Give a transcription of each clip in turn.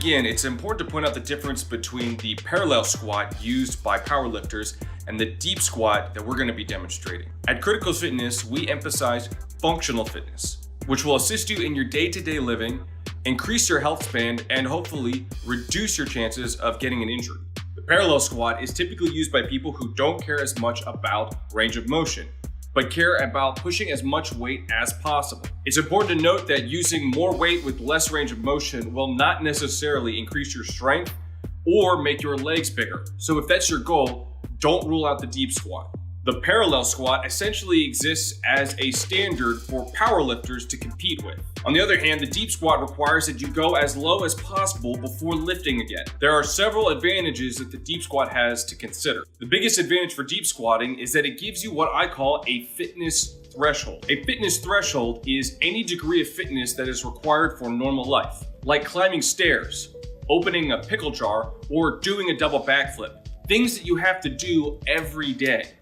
begin, it's important to point out the difference between the parallel squat used by powerlifters and the deep squat that we're going to be demonstrating. At Critical Fitness, we emphasize functional fitness, which will assist you in your day-to-day living, increase your health span, and hopefully reduce your chances of getting an injury. The parallel squat is typically used by people who don't care as much about range of motion, but care about pushing as much weight as possible. It's important to note that using more weight with less range of motion will not necessarily increase your strength or make your legs bigger. So if that's your goal, don't rule out the deep squat. The parallel squat essentially exists as a standard for powerlifters to compete with. On the other hand, the deep squat requires that you go as low as possible before lifting again. There are several advantages that the deep squat has to consider. The biggest advantage for deep squatting is that it gives you what I call a fitness threshold. A fitness threshold is any degree of fitness that is required for normal life, like climbing stairs, opening a pickle jar, or doing a double backflip. Things that you have to do every day.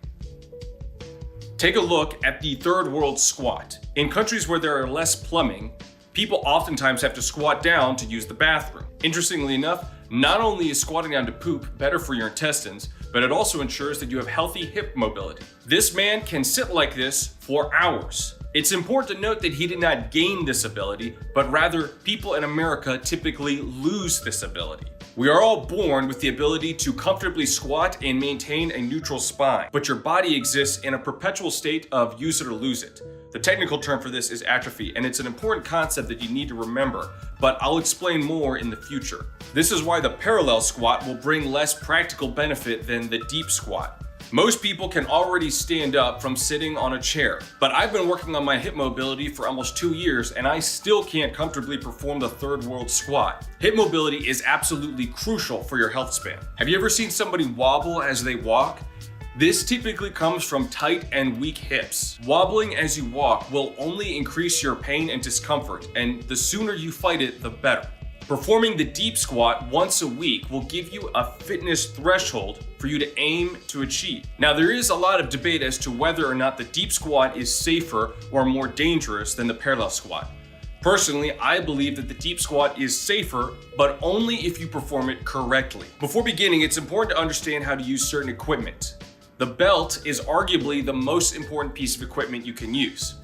Take a look at the third world squat. In countries where there are less plumbing, people oftentimes have to squat down to use the bathroom. Interestingly enough, not only is squatting down to poop better for your intestines, but it also ensures that you have healthy hip mobility. This man can sit like this for hours. It's important to note that he did not gain this ability, but rather people in America typically lose this ability. We are all born with the ability to comfortably squat and maintain a neutral spine, but your body exists in a perpetual state of use it or lose it. The technical term for this is atrophy, and it's an important concept that you need to remember, but I'll explain more in the future. This is why the parallel squat will bring less practical benefit than the deep squat. Most people can already stand up from sitting on a chair, but I've been working on my hip mobility for almost 2 years and I still can't comfortably perform the third world squat. Hip mobility is absolutely crucial for your health span. Have you ever seen somebody wobble as they walk? This typically comes from tight and weak hips. Wobbling as you walk will only increase your pain and discomfort, and the sooner you fight it, the better. Performing the deep squat once a week will give you a fitness threshold for you to aim to achieve. Now, there is a lot of debate as to whether or not the deep squat is safer or more dangerous than the parallel squat. Personally, I believe that the deep squat is safer, but only if you perform it correctly. Before beginning, it's important to understand how to use certain equipment. The belt is arguably the most important piece of equipment you can use.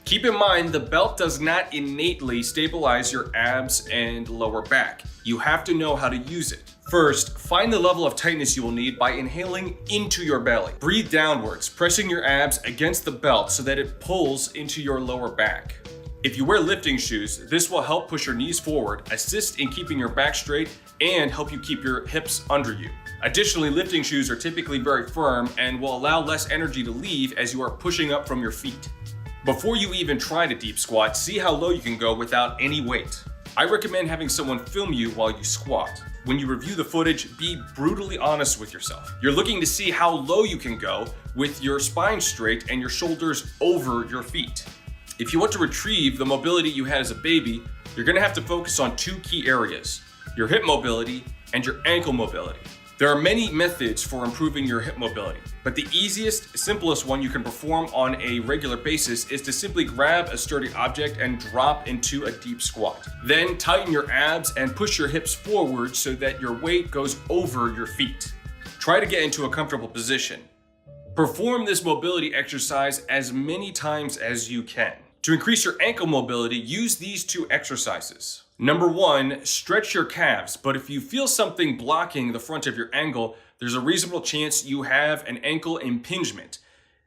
Keep in mind, the belt does not innately stabilize your abs and lower back. You have to know how to use it. First, find the level of tightness you will need by inhaling into your belly. Breathe downwards, pressing your abs against the belt so that it pulls into your lower back. If you wear lifting shoes, this will help push your knees forward, assist in keeping your back straight, and help you keep your hips under you. Additionally, lifting shoes are typically very firm and will allow less energy to leave as you are pushing up from your feet. Before you even try to deep squat, see how low you can go without any weight. I recommend having someone film you while you squat. When you review the footage, be brutally honest with yourself. You're looking to see how low you can go with your spine straight and your shoulders over your feet. If you want to retrieve the mobility you had as a baby, you're going to have to focus on 2 key areas: your hip mobility and your ankle mobility. There are many methods for improving your hip mobility, but the easiest, simplest one you can perform on a regular basis is to simply grab a sturdy object and drop into a deep squat. Then tighten your abs and push your hips forward so that your weight goes over your feet. Try to get into a comfortable position. Perform this mobility exercise as many times as you can. To increase your ankle mobility, use these 2 exercises. Number 1, stretch your calves, but if you feel something blocking the front of your ankle, there's a reasonable chance you have an ankle impingement.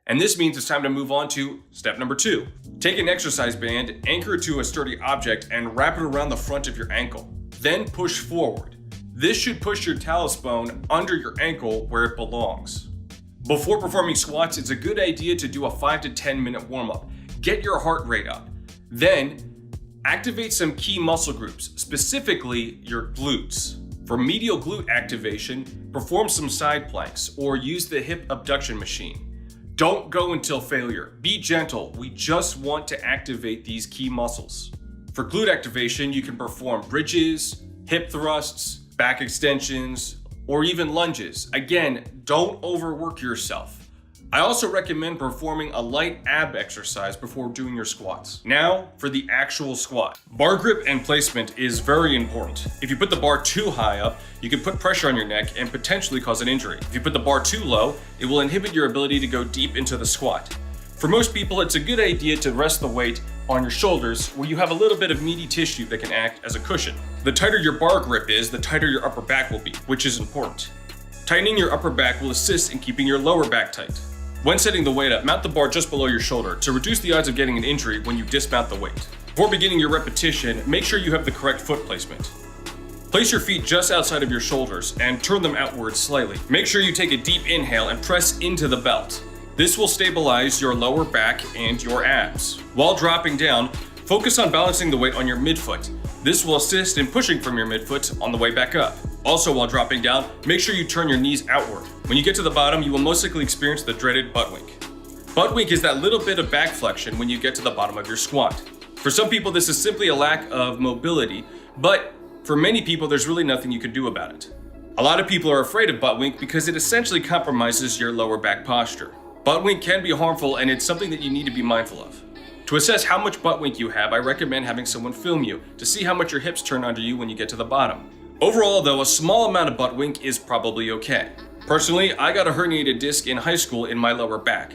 And this means it's time to move on to step number 2. Take an exercise band, anchor it to a sturdy object, and wrap it around the front of your ankle. Then push forward. This should push your talus bone under your ankle where it belongs. Before performing squats, it's a good idea to do a 5 to 10 minute warm-up. Get your heart rate up. Then, activate some key muscle groups, specifically your glutes. For medial glute activation, perform some side planks or use the hip abduction machine. Don't go until failure. Be gentle. We just want to activate these key muscles. For glute activation, you can perform bridges, hip thrusts, back extensions, or even lunges. Again, don't overwork yourself. I also recommend performing a light ab exercise before doing your squats. Now, for the actual squat. Bar grip and placement is very important. If you put the bar too high up, you can put pressure on your neck and potentially cause an injury. If you put the bar too low, it will inhibit your ability to go deep into the squat. For most people, it's a good idea to rest the weight on your shoulders where you have a little bit of meaty tissue that can act as a cushion. The tighter your bar grip is, the tighter your upper back will be, which is important. Tightening your upper back will assist in keeping your lower back tight. When setting the weight up, mount the bar just below your shoulder to reduce the odds of getting an injury when you dismount the weight. Before beginning your repetition, make sure you have the correct foot placement. Place your feet just outside of your shoulders and turn them outwards slightly. Make sure you take a deep inhale and press into the belt. This will stabilize your lower back and your abs. While dropping down, focus on balancing the weight on your midfoot. This will assist in pushing from your midfoot on the way back up. Also, while dropping down, make sure you turn your knees outward. When you get to the bottom, you will most likely experience the dreaded butt wink. Butt wink is that little bit of back flexion when you get to the bottom of your squat. For some people, this is simply a lack of mobility, but for many people, there's really nothing you can do about it. A lot of people are afraid of butt wink because it essentially compromises your lower back posture. Butt wink can be harmful, and it's something that you need to be mindful of. To assess how much butt wink you have, I recommend having someone film you to see how much your hips turn under you when you get to the bottom. Overall, though, a small amount of butt wink is probably okay. Personally, I got a herniated disc in high school in my lower back,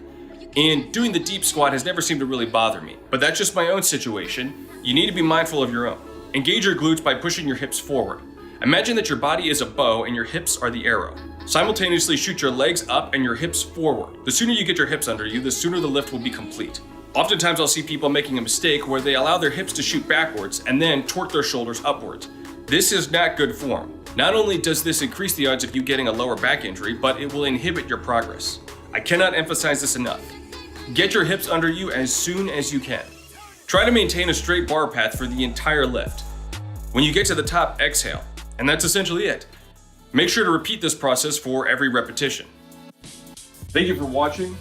and doing the deep squat has never seemed to really bother me. But that's just my own situation. You need to be mindful of your own. Engage your glutes by pushing your hips forward. Imagine that your body is a bow and your hips are the arrow. Simultaneously shoot your legs up and your hips forward. The sooner you get your hips under you, the sooner the lift will be complete. Oftentimes I'll see people making a mistake where they allow their hips to shoot backwards and then torque their shoulders upwards. This is not good form. Not only does this increase the odds of you getting a lower back injury, but it will inhibit your progress. I cannot emphasize this enough. Get your hips under you as soon as you can. Try to maintain a straight bar path for the entire lift. When you get to the top, exhale. And that's essentially it. Make sure to repeat this process for every repetition. Thank you for watching.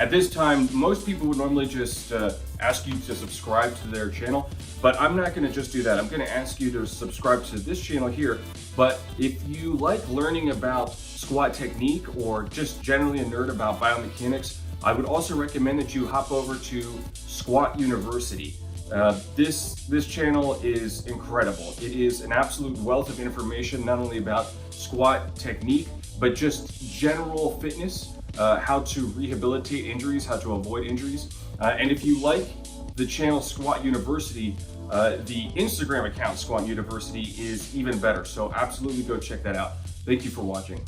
At this time, most people would normally just ask you to subscribe to their channel, but I'm not going to just do that. I'm going to ask you to subscribe to this channel here. But if you like learning about squat technique or just generally a nerd about biomechanics, I would also recommend that you hop over to Squat University. This channel is incredible. It is an absolute wealth of information, not only about squat technique, but just general fitness, how to rehabilitate injuries, how to avoid injuries. And if you like the channel Squat University, the Instagram account Squat University is even better. So absolutely go check that out. Thank you for watching.